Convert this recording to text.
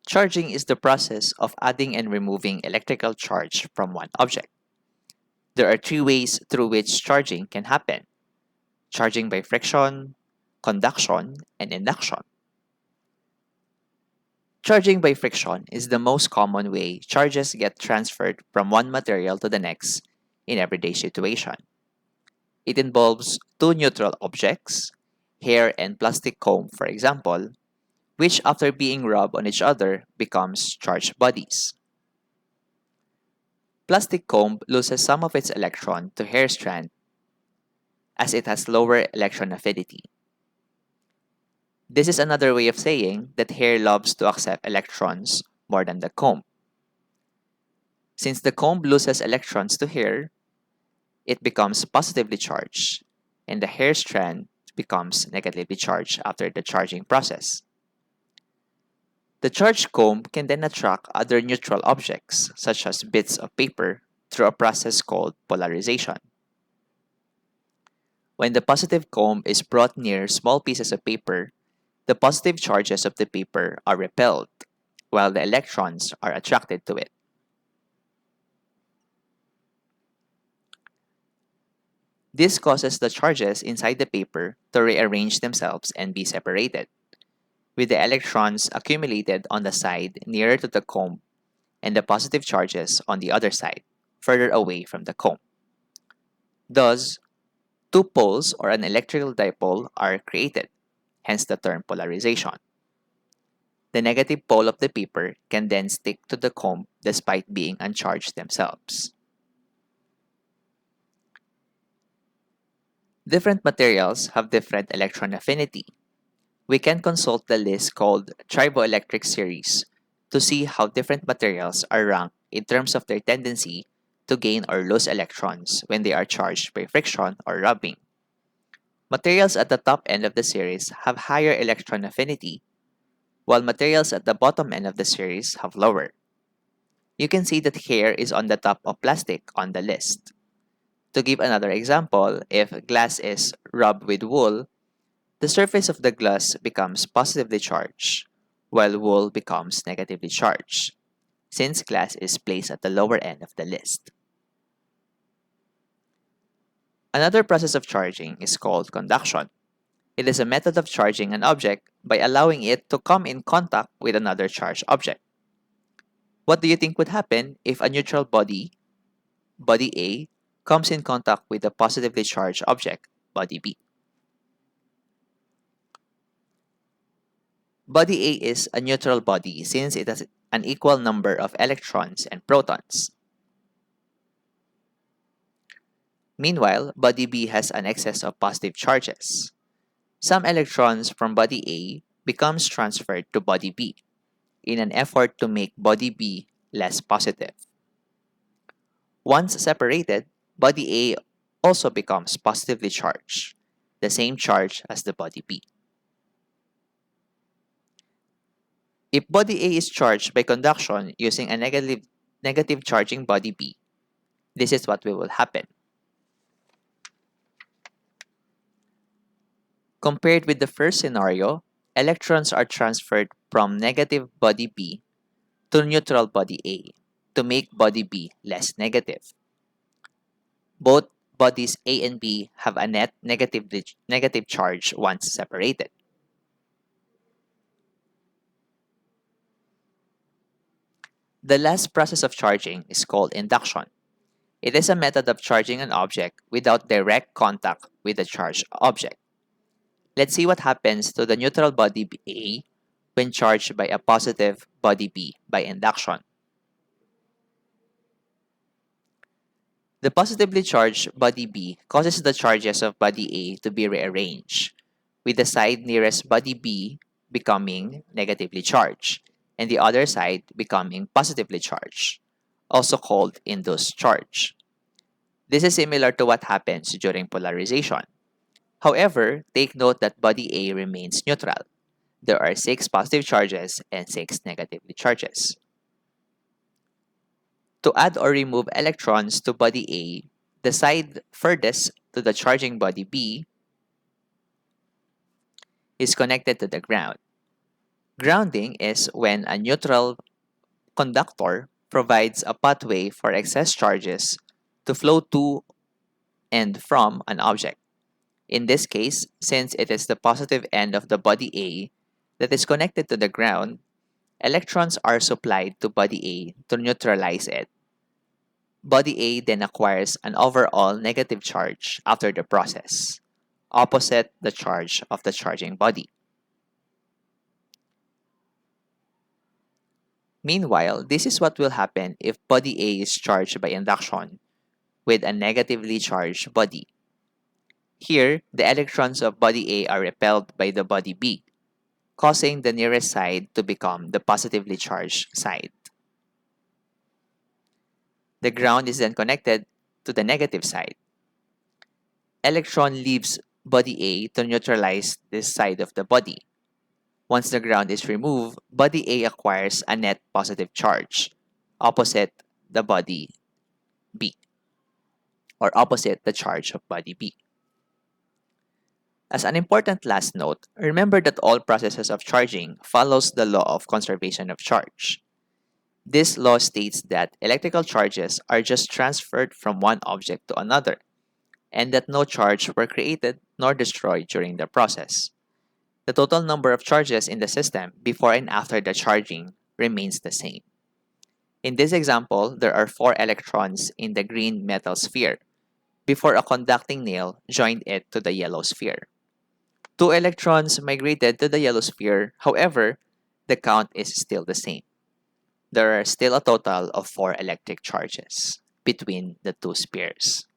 Charging is the process of adding and removing electrical charge from one object. There are three ways through which charging can happen: charging by friction, conduction, and induction. Charging by friction is the most common way charges get transferred from one material to the next in everyday situation. It involves two neutral objects, hair and plastic comb for example, which after being rubbed on each other becomes charged bodies. Plastic comb loses some of its electron to hair strand as it has lower electron affinity. This is another way of saying that hair loves to accept electrons more than the comb. Since the comb loses electrons to hair, it becomes positively charged, and the hair strand becomes negatively charged after the charging process. The charged comb can then attract other neutral objects, such as bits of paper, through a process called polarization. When the positive comb is brought near small pieces of paper, the positive charges of the paper are repelled, while the electrons are attracted to it. This causes the charges inside the paper to rearrange themselves and be separated, with the electrons accumulated on the side nearer to the comb and the positive charges on the other side, further away from the comb. Thus, two poles or an electrical dipole are created, hence the term polarization. The negative pole of the paper can then stick to the comb despite being uncharged themselves. Different materials have different electron affinity. We can consult the list called triboelectric series to see how different materials are ranked in terms of their tendency to gain or lose electrons when they are charged by friction or rubbing. Materials at the top end of the series have higher electron affinity, while materials at the bottom end of the series have lower. You can see that hair is on the top of plastic on the list. To give another example, if glass is rubbed with wool, the surface of the glass becomes positively charged, while wool becomes negatively charged, since glass is placed at the lower end of the list. Another process of charging is called conduction. It is a method of charging an object by allowing it to come in contact with another charged object. What do you think would happen if a neutral body, body A, comes in contact with a positively charged object, body B? Body A is a neutral body since it has an equal number of electrons and protons. Meanwhile, body B has an excess of positive charges. Some electrons from body A becomes transferred to body B in an effort to make body B less positive. Once separated, body A also becomes positively charged, the same charge as the body B. If body A is charged by conduction using a negative charging body B, this is what will happen. Compared with the first scenario, electrons are transferred from negative body B to neutral body A to make body B less negative. Both bodies A and B have a net negative charge once separated. The last process of charging is called induction. It is a method of charging an object without direct contact with the charged object. Let's see what happens to the neutral body A when charged by a positive body B by induction. The positively charged body B causes the charges of body A to be rearranged, with the side nearest body B becoming negatively charged and the other side becoming positively charged, also called induced charge. This is similar to what happens during polarization. However, take note that body A remains neutral. There are 6 positive charges and 6 negative charges. To add or remove electrons to body A, the side furthest to the charging body B is connected to the ground. Grounding is when a neutral conductor provides a pathway for excess charges to flow to and from an object. In this case, since it is the positive end of the body A that is connected to the ground, electrons are supplied to body A to neutralize it. Body A then acquires an overall negative charge after the process, opposite the charge of the charging body. Meanwhile, this is what will happen if body A is charged by induction with a negatively charged body. Here, the electrons of body A are repelled by the body B, causing the nearest side to become the positively charged side. The ground is then connected to the negative side. Electron leaves body A to neutralize this side of the body. Once the ground is removed, body A acquires a net positive charge, opposite the body B, or opposite the charge of body B. As an important last note, remember that all processes of charging follows the law of conservation of charge. This law states that electrical charges are just transferred from one object to another, and that no charge were created nor destroyed during the process. The total number of charges in the system before and after the charging remains the same. In this example, there are 4 electrons in the green metal sphere before a conducting nail joined it to the yellow sphere. 2 electrons migrated to the yellow sphere, however, the count is still the same. There are still a total of 4 electric charges between the 2 spheres.